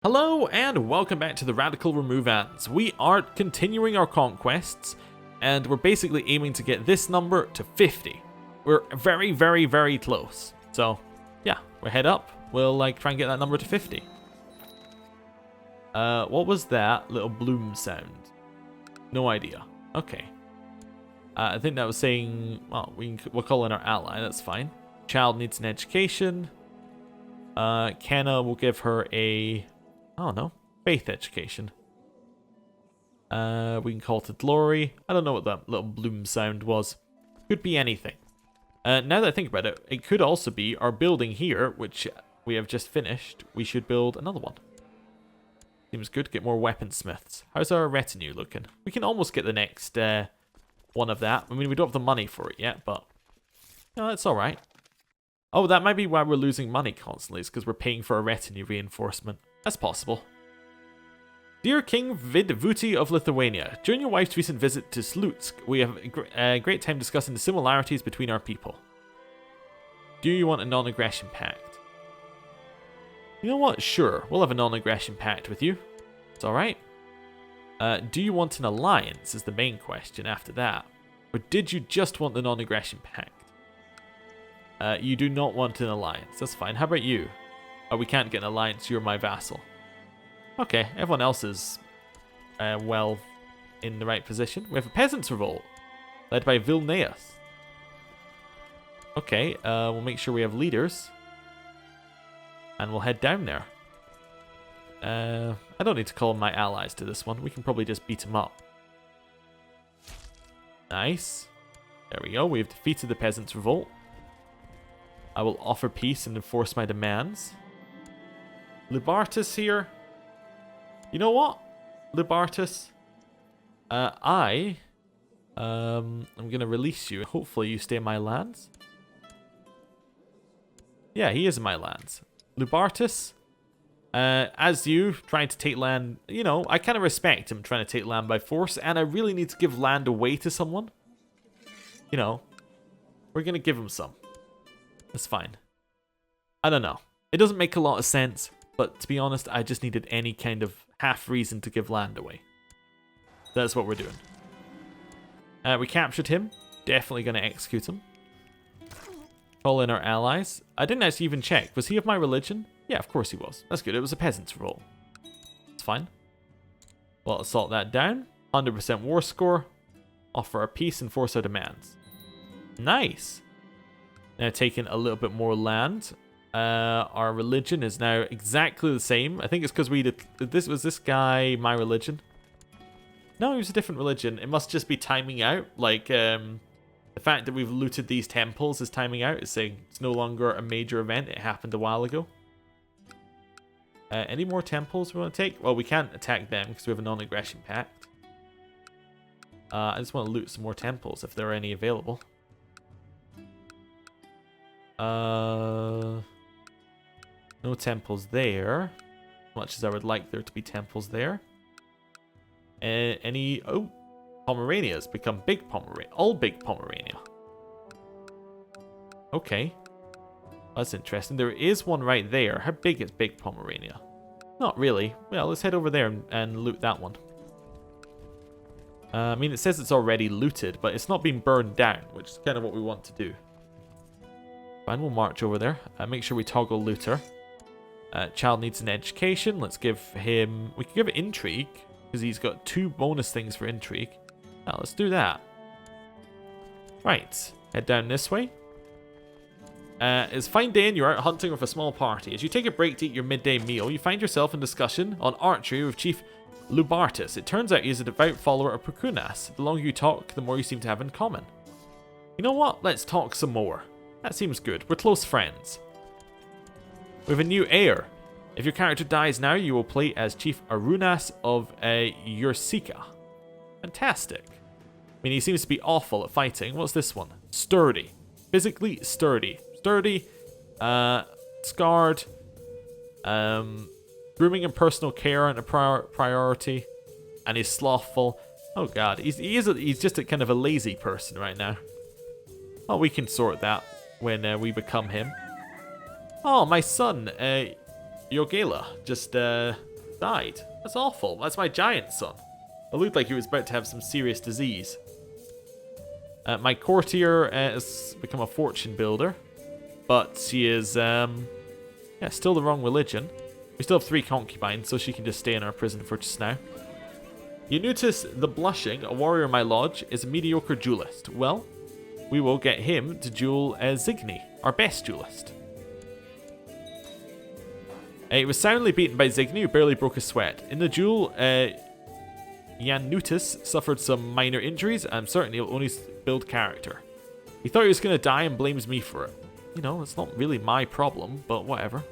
Hello and welcome back to the Radical Romuvans. We are continuing our conquests and we're basically aiming to get this number to 50. We're very close. So yeah, we'll head up. We'll try and get that number to 50. What was that little bloom sound? No idea. Okay. I think that was saying, well, we'll call in our ally, that's fine. Child needs an education. Kenna will give her a, I don't know, faith education. We can call it a glory. I don't know what that little bloom sound was. Could be anything. Now that I think about it, it could also be our building here, which we have just finished. We should build another one. Seems good to get more weaponsmiths. How's our retinue looking? We can almost get the next one of that. I mean, we don't have the money for it yet, but no, that's all right. Oh, that might be why we're losing money constantly. It's because we're paying for a retinue reinforcement. That's possible. Dear King Vidvuti of Lithuania, during your wife's recent visit to Slutsk, we have a great time discussing the similarities between our people. Do you want a non-aggression pact? You know what? Sure, we'll have a non-aggression pact with you. It's alright. Do you want an alliance is the main question after that. Or did you just want the non-aggression pact? You do not want an alliance. That's fine. How about you? Oh, we can't get an alliance. You're my vassal. Okay, everyone else is well in the right position. We have a peasants' revolt led by Vilnius. Okay, we'll make sure we have leaders. And we'll head down there. I don't need to call my allies to this one. We can probably just beat them up. Nice. There we go. We've defeated the peasants' revolt. I will offer peace and enforce my demands. Lubartus here. You know what? Lubartus. I'm going to release you. Hopefully you stay in my lands. Yeah, he is in my lands. Lubartus. As you, trying to take land, you know, I kind of respect him trying to take land by force, and I really need to give land away to someone. You know, we're going to give him some. That's fine. I don't know. It doesn't make a lot of sense, but to be honest, I just needed any kind of half reason to give land away. That's what we're doing. We captured him. Definitely going to execute him. Call in our allies. I didn't actually even check. Was he of my religion? Yeah, of course he was. That's good. It was a peasant's revolt. It's fine. Well, assault that down. 100% war score. Offer our peace and force our demands. Nice. Now taking a little bit more land. Our religion is now exactly the same. I think it's because we did this guy my religion. No, he was a different religion. It must just be timing out. Like the fact that we've looted these temples is timing out. It's saying it's no longer a major event. It happened a while ago. Any more temples we want to take? Well, we can't attack them because we have a non-aggression pact. I just want to loot some more temples if there are any available. No temples there. As much as I would like there to be temples there. Any... Oh, Pomerania's become Big Pomerania. All Big Pomerania. Okay. That's interesting. There is one right there. How big is Big Pomerania? Not really. Well, let's head over there and loot that one. I mean, it says it's already looted, but it's not been burned down, which is kind of what we want to do. Fine, we'll march over there. Make sure we toggle looter. Child needs an education. Let's give him... We can give it intrigue, because he's got 2 bonus things for intrigue. Now, let's do that. Right. Head down this way. It's fine day and you're out hunting with a small party. As you take a break to eat your midday meal, you find yourself in discussion on archery with Chief Lubartus. It turns out he's a devout follower of Perkunas. The longer you talk, the more you seem to have in common. You know what? Let's talk some more. That seems good. We're close friends. We have a new heir. If your character dies now, you will play as Chief Arunas of Yursika. Fantastic. I mean, he seems to be awful at fighting. What's this one? Sturdy. Physically sturdy. Sturdy, scarred, grooming and personal care are a priority, and he's slothful. Oh god, he's just a kind of a lazy person right now. Oh, we can sort that when we become him. Oh, my son, Yogela, just died. That's awful. That's my giant son. It looked like he was about to have some serious disease. My courtier has become a fortune builder. But she is, yeah, still the wrong religion. We still have 3 concubines, so she can just stay in our prison for just now. You notice the Blushing, a warrior in my lodge, is a mediocre duelist. Well, we will get him to duel Zigny, our best duelist. He was soundly beaten by Zigny, who barely broke a sweat. In the duel, Yanutus suffered some minor injuries, and I'm certain he'll only build character. He thought he was going to die and blames me for it. You know, it's not really my problem, but whatever.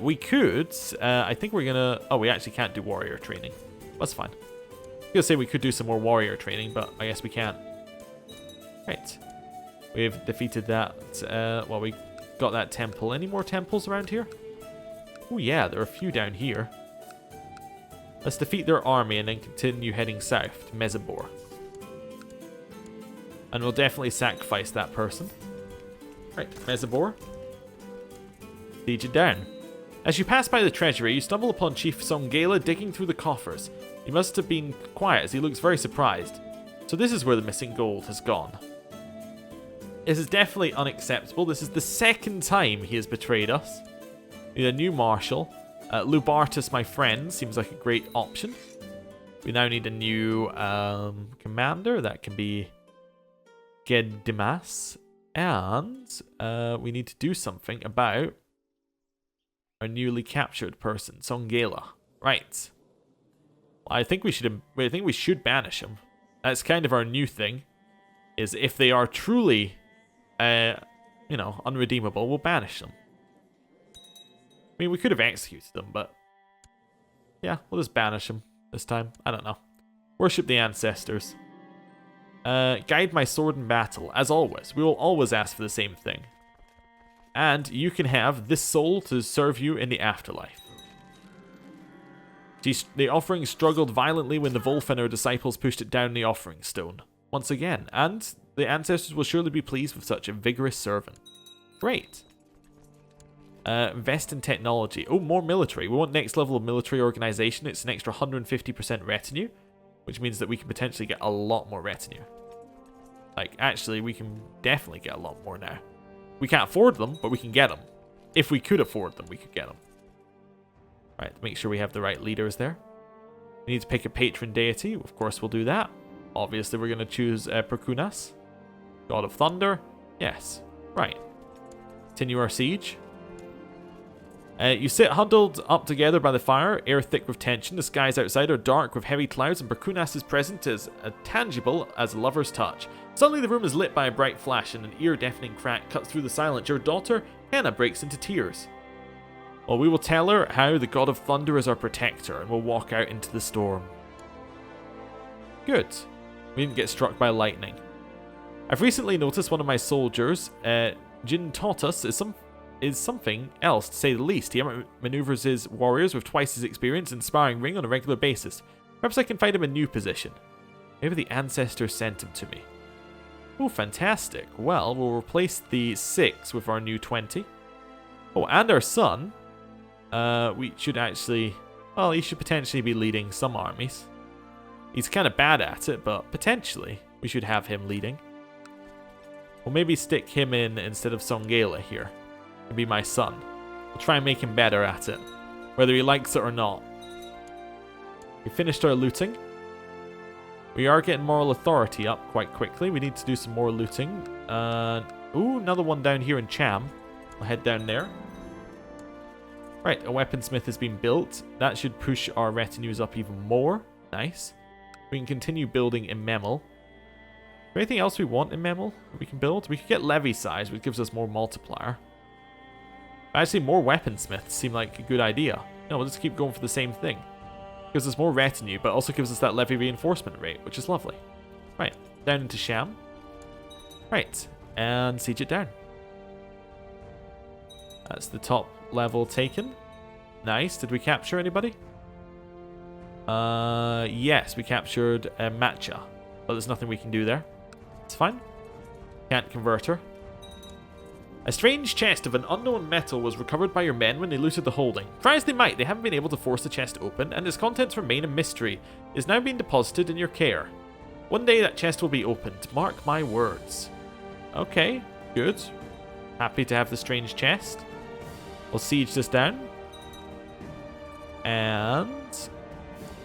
We could, I think we're going to... Oh, we actually can't do warrior training. That's fine. I was going to say we could do some more warrior training, but I guess we can't. Right. We've defeated that. Well, we got that temple. Any more temples around here? Oh, yeah, there are a few down here. Let's defeat their army and then continue heading south to Mezabor. And we'll definitely sacrifice that person. Right, Mezabor. Siege it down. As you pass by the treasury, you stumble upon Chief Songela digging through the coffers. He must have been quiet as he looks very surprised. So this is where the missing gold has gone. This is definitely unacceptable. This is the 2nd time he has betrayed us. We need a new marshal. Lubartus, my friend, seems like a great option. We now need a new commander. That can be Geddimas. And we need to do something about our newly captured person, Songela. Right. Well, I think we should banish him. That's kind of our new thing. Is if they are truly, you know, unredeemable, we'll banish them. I mean, we could have executed them, but yeah, we'll just banish them this time. I don't know. Worship the ancestors. Guide my sword in battle. As always, we will always ask for the same thing. And you can have this soul to serve you in the afterlife. The offering struggled violently when the Wolf and her disciples pushed it down the offering stone. Once again, and the ancestors will surely be pleased with such a vigorous servant. Great. Invest in technology. Oh, more military. We want next level of military organization. It's an extra 150% retinue, which means that we can potentially get a lot more retinue. Like, actually, we can definitely get a lot more now. We can't afford them, but we can get them. If we could afford them, we could get them. Right, make sure we have the right leaders there. We need to pick a patron deity. Of course, we'll do that. Obviously, we're going to choose Perkunas. God of Thunder. Yes. Right. Continue our siege. You sit huddled up together by the fire, air thick with tension. The skies outside are dark with heavy clouds, and Perkunas' presence is as tangible as a lover's touch. Suddenly the room is lit by a bright flash, and an ear-deafening crack cuts through the silence. Your daughter, Hannah, breaks into tears. Well, we will tell her how the God of Thunder is our protector, and we'll walk out into the storm. Good. We didn't get struck by lightning. I've recently noticed one of my soldiers, Jin Totus, is something else, to say the least. He maneuvers his warriors with twice his experience in sparring ring on a regular basis. Perhaps I can find him a new position. Maybe the ancestors sent him to me. Oh, fantastic. Well, we'll replace the 6 with our new 20. Oh, and our son. We should actually... Well, he should potentially be leading some armies. He's kind of bad at it, but potentially we should have him leading. We'll maybe stick him in instead of Songela here. He'll be my son. We'll try and make him better at it, whether he likes it or not. We finished our looting. We are getting moral authority up quite quickly. We need to do some more looting. Ooh, another one down here in Cham. We'll head down there. Right, a weaponsmith has been built. That should push our retinues up even more. Nice. We can continue building in Memel. Is there anything else we want in Memel that we can build? We could get levy size, which gives us more multiplier. Actually, more weaponsmiths seem like a good idea. No, we'll just keep going for the same thing. Gives us more retinue, but also gives us that levy reinforcement rate, which is lovely. Right, down into Sham. Right, and siege it down. That's the top level taken. Nice. Did we capture anybody? Yes, we captured Matcha, but there's nothing we can do there. It's fine. Can't convert her. A strange chest of an unknown metal was recovered by your men when they looted the holding. Try as they might, they haven't been able to force the chest open, and its contents remain a mystery. It is now being deposited in your care. One day that chest will be opened. Mark my words. Okay, good. Happy to have the strange chest. We'll siege this down. And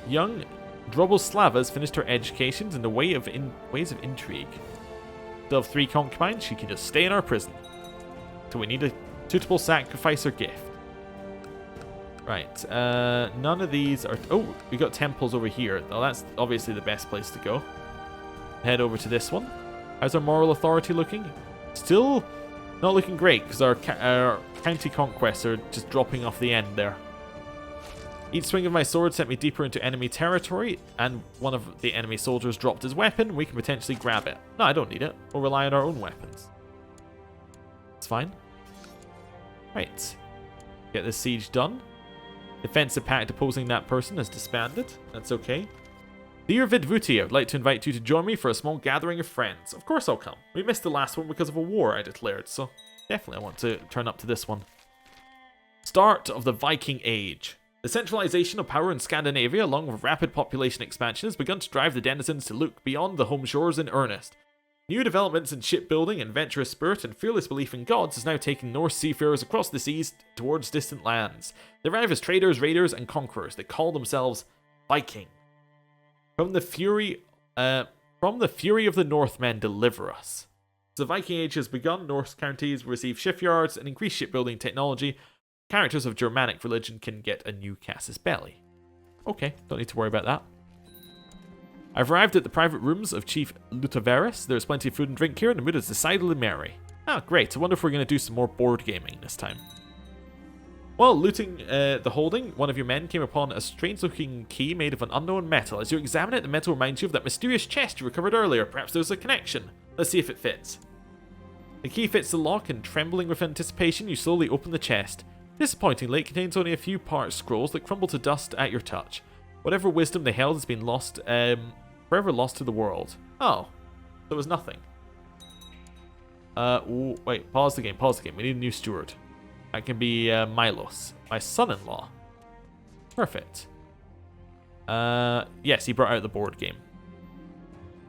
young Droboslava has finished her educations in the ways of intrigue. Still have 3 concubines, she can just stay in our prison. So we need a suitable sacrifice or gift. Right, none of these are... Oh, we got temples over here. Oh, that's obviously the best place to go. Head over to this one. How's our moral authority looking? Still not looking great, because our county conquests are just dropping off the end there. Each swing of my sword sent me deeper into enemy territory, and one of the enemy soldiers dropped his weapon. We can potentially grab it. No, I don't need it. We'll rely on our own weapons. It's fine. Right. Get this siege done. Defensive pact opposing that person has disbanded. That's okay. Dear Vidvuti, I would like to invite you to join me for a small gathering of friends. Of course I'll come. We missed the last one because of a war, I declared, so definitely I want to turn up to this one. Start of the Viking Age. The centralization of power in Scandinavia, along with rapid population expansion, has begun to drive the denizens to look beyond the home shores in earnest. New developments in shipbuilding, adventurous spirit, and fearless belief in gods is now taking Norse seafarers across the seas towards distant lands. They arrive as traders, raiders, and conquerors. They call themselves Viking. From the fury of the Northmen, deliver us. As the Viking Age has begun, Norse counties receive shipyards and increased shipbuilding technology. Characters of Germanic religion can get a new casus belli. Okay, don't need to worry about that. I've arrived at the private rooms of Chief Lutaveris. There's plenty of food and drink here, and the mood is decidedly merry. Ah, great. I wonder if we're going to do some more board gaming this time. While looting the holding, one of your men came upon a strange-looking key made of an unknown metal. As you examine it, the metal reminds you of that mysterious chest you recovered earlier. Perhaps there's a connection. Let's see if it fits. The key fits the lock, and trembling with anticipation, you slowly open the chest. Disappointingly, it contains only a few parched scrolls that crumble to dust at your touch. Whatever wisdom they held has been lost, forever lost to the world. Oh, there was nothing. Wait, pause the game. We need a new steward. That can be Milos, my son-in-law. Perfect. Yes, he brought out the board game.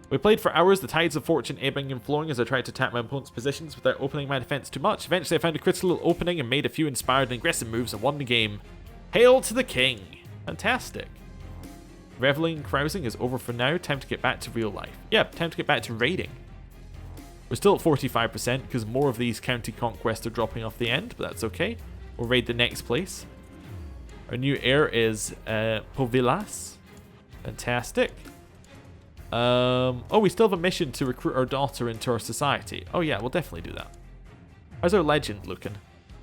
We played for hours, the tides of fortune ebbing and flowing as I tried to attack my opponent's positions without opening my defense too much. Eventually, I found a critical opening and made a few inspired and aggressive moves and won the game. Hail to the king! Fantastic. Reveling and carousing is over for now. Time to get back to real life. Yeah, time to get back to raiding. We're still at 45% because more of these county conquests are dropping off the end, but that's okay. We'll raid the next place. Our new heir is Povilas. Fantastic. Oh, we still have a mission to recruit our daughter into our society. Oh yeah, we'll definitely do that. How's our legend looking?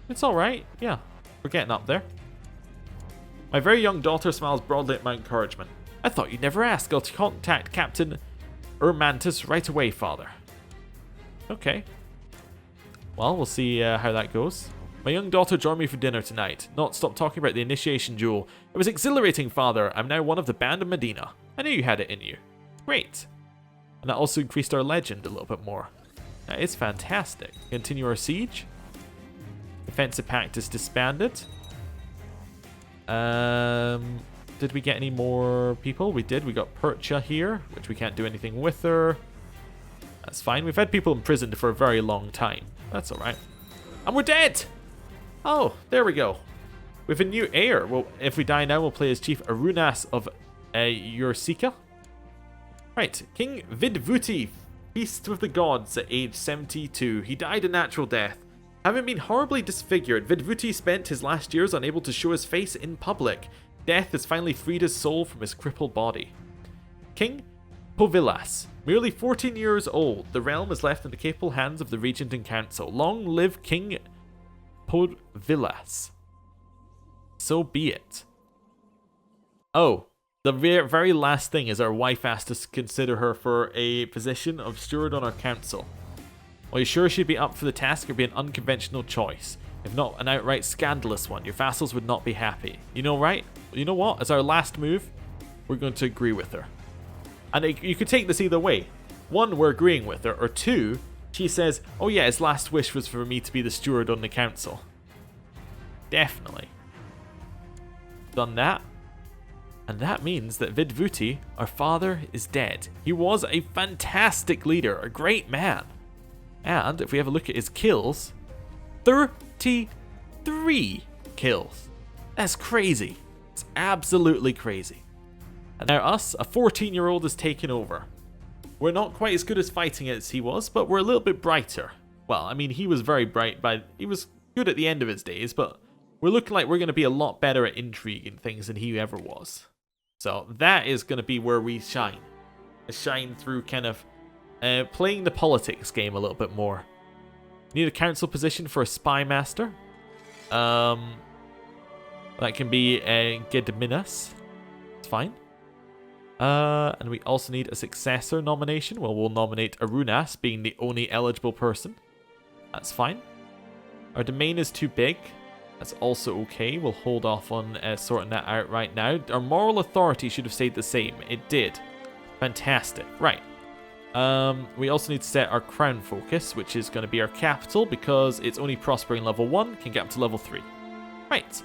It's alright, yeah. We're getting up there. My very young daughter smiles broadly at my encouragement. I thought you'd never ask. I'll contact Captain Urmantis right away, father. Okay. Well, we'll see how that goes. My young daughter joined me for dinner tonight. Not stop talking about the initiation duel. It was exhilarating, father. I'm now one of the band of Medina. I knew you had it in you. Great. And that also increased our legend a little bit more. That is fantastic. Continue our siege. Defensive pact is disbanded. Did we get any more people? We did. We got Percha here, which we can't do anything with her. That's fine. We've had people imprisoned for a very long time. That's alright. And we're dead! Oh, there we go. We have a new heir. Well, if we die now, we'll play as Chief Arunas of Ursika. Right. King Vidvuti, feast with the gods at age 72. He died a natural death. Having been horribly disfigured, Vidvuti spent his last years unable to show his face in public. Death has finally freed his soul from his crippled body. King Povilas, merely 14 years old, the realm is left in the capable hands of the regent and council. Long live King Povilas. So be it. Oh, the very last thing is our wife asked us to consider her for a position of steward on our council. Are you sure she'd be up for the task or be an unconventional choice? If not an outright scandalous one, your vassals would not be happy. You know, right? You know what? As our last move, we're going to agree with her. And you could take this either way. One, we're agreeing with her, or two, She says, oh yeah, his last wish was for me to be the steward on the council. Definitely. Done that. And that means that Vidvuti, our father, is dead. He was a fantastic leader, a great man. And if we have a look at his kills, 33 kills. That's crazy. It's absolutely crazy. And now us, a 14-year-old, has taken over. We're not quite as good as fighting as he was, but we're a little bit brighter. Well, I mean, he was very bright, he was good at the end of his days, but we're looking like we're going to be a lot better at intrigue and things than he ever was. So that is going to be where we shine. Shine through kind of playing the politics game a little bit more. Need a council position for a spy master. That can be Gediminas. It's fine. And we also need a successor nomination. Well, we'll nominate Arunas, being the only eligible person. That's fine. Our domain is too big. That's also okay. We'll hold off on sorting that out right now. Our moral authority should have stayed the same. It did. Fantastic. Right. We also need to set our crown focus, which is going to be our capital, because it's only prospering level 1, can get up to level 3. Right.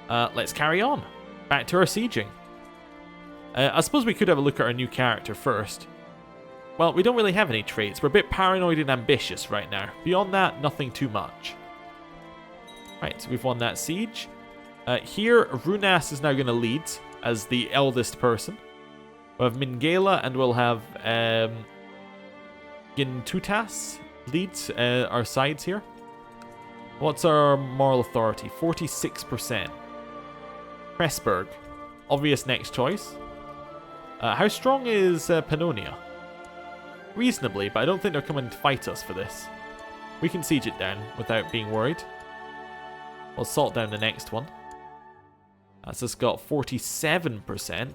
Let's carry on. Back to our sieging. I suppose we could have a look at our new character first. Well, we don't really have any traits. We're a bit paranoid and ambitious right now. Beyond that, nothing too much. Right, so we've won that siege. Here, Runas is now going to lead as the eldest person. We'll have Mingela and we'll have Gintutas lead our sides here. What's our moral authority? 46%. Pressburg. Obvious next choice. How strong is Pannonia? Reasonably, but I don't think they're coming to fight us for this. We can siege it down without being worried. We'll salt down the next one. That's just got 47%.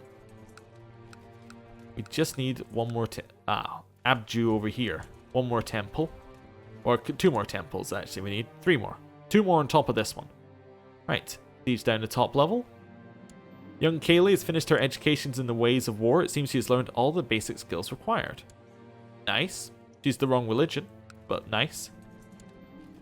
We just need one more... Abju over here. One more temple. Or 2 more temples, actually. We need 3 more. 2 more on top of this one. Right. Siege down the top level. Young Kaylee has finished her educations in the ways of war. It seems she has learned all the basic skills required. Nice. She's the wrong religion, but nice.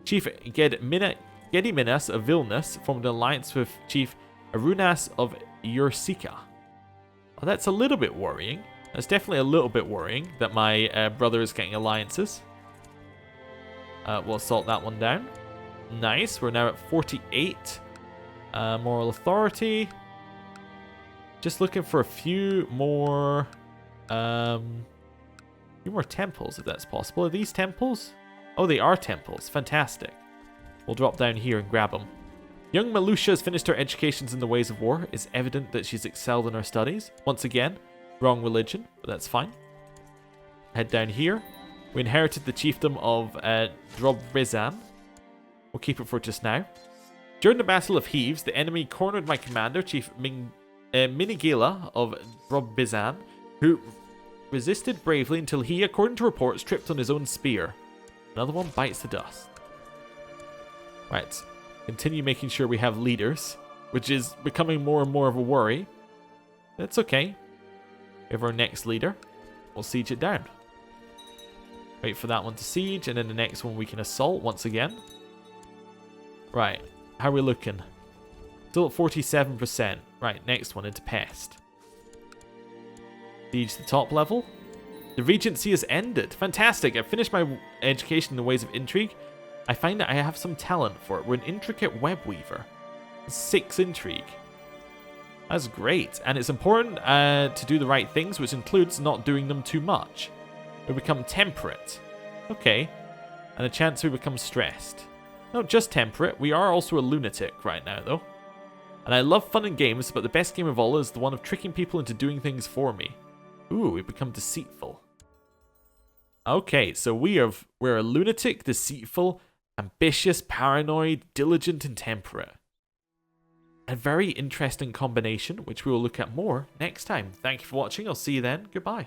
Chief Gediminas of Vilnius formed an alliance with Chief Arunas of Ursika. Well, that's a little bit worrying. That's definitely a little bit worrying that my brother is getting alliances. We'll salt that one down. Nice. We're now at 48. Moral authority. Just looking for a few more temples, if that's possible. Are these temples? Oh, they are temples. Fantastic. We'll drop down here and grab them. Young Malusha has finished her educations in the ways of war. It's evident that she's excelled in her studies. Once again, wrong religion, but that's fine. Head down here. We inherited the chiefdom of Drobrizan. We'll keep it for just now. During the Battle of Heaves, the enemy cornered my commander, Chief Minigila of Drobrizan, who resisted bravely until he, according to reports, tripped on his own spear. Another one bites the dust. Right. Continue making sure we have leaders, which is becoming more and more of a worry. That's okay. We have our next leader. We'll siege it down. Wait for that one to siege, and then the next one we can assault once again. Right. How are we looking? Still at 47%. Right, next one into Pest. Siege the top level. The Regency has ended. Fantastic. I've finished my education in the ways of intrigue. I find that I have some talent for it. We're an intricate web weaver. 6 intrigue. That's great. And it's important to do the right things, which includes not doing them too much. We become temperate. Okay. And a chance we become stressed. Not just temperate. We are also a lunatic right now, though. And I love fun and games, but the best game of all is the one of tricking people into doing things for me. Ooh, we become deceitful. Okay, so we're a lunatic, deceitful, ambitious, paranoid, diligent, and temperate. A very interesting combination, which we will look at more next time. Thank you for watching. I'll see you then. Goodbye.